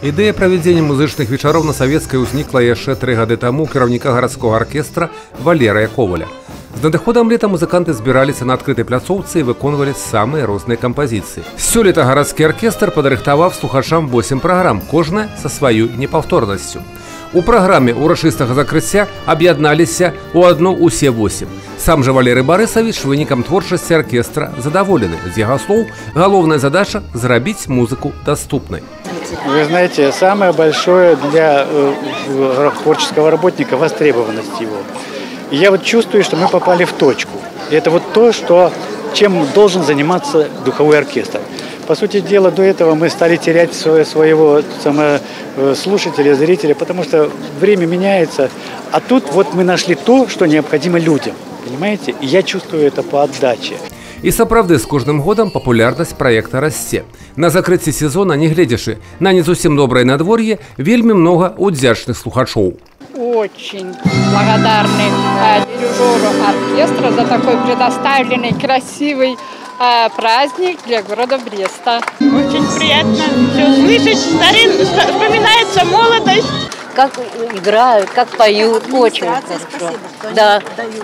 Ідэя правядзення музычных вечароў на Савецкай узнікла яшчэ 3 гады таму кіраўніка гарадскога аркестра Валерыя Коваля. З надыходам лета музыканты збіраліся на адкрытай пляцоўцы і выконвалі самыя розныя кампазіцыі. Сёлета гарадскі аркестр падрыхтаваў слухачам 8 праграм, кожная са сваёй непаўторнасцю. У праграме урачыстага закрыцця аб'ядналіся ў адну ўсе 8. Сам жа Валерый Барысавіч вынікам творчасці аркестра задаволены. З яго слоў, галоўная задача – зрабіць музыку даступнай. Вы знаете, самое большое для творческого работника – востребованность его. И я вот чувствую, что мы попали в точку. И это вот то, чем должен заниматься духовой оркестр. По сути дела, до этого мы стали терять своего слушателя, зрителя, потому что время меняется. А тут вот мы нашли то, что необходимо людям. Понимаете? И я чувствую это по отдаче. І сапраўды, з кожным годам папулярнасць праекта расце. На закрыцці сезона, нягледзячы на не зусім добрае надвор'е, вельмі многа удзячных слухачоў. Очень благодарны дирижеру оркестра за такой предоставленный красивый праздник для города Бреста. Очень приятно все слышать, вспоминается молодость. Как играют, как поют, очень хорошо. Да,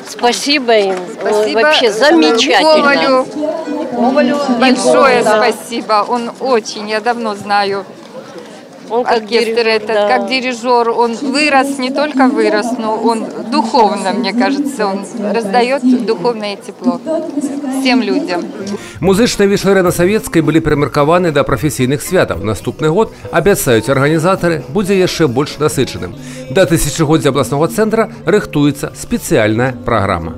спасибо им, спасибо. Вообще замечательно. Ковалю большое спасибо, он очень, я давно знаю. Он как дирижер, он вырос, не только вырос, но он духовно, мне кажется, он раздает духовное тепло всем людям. Музычныя вечары на Савецкай былі прымеркаваны да прафесійных святаў. Наступны год, абяцаюць арганізатары, будзе яшчэ больш насычаным. Да тысячагоддзя абласнога цэнтра рыхтуецца спецыяльная праграма.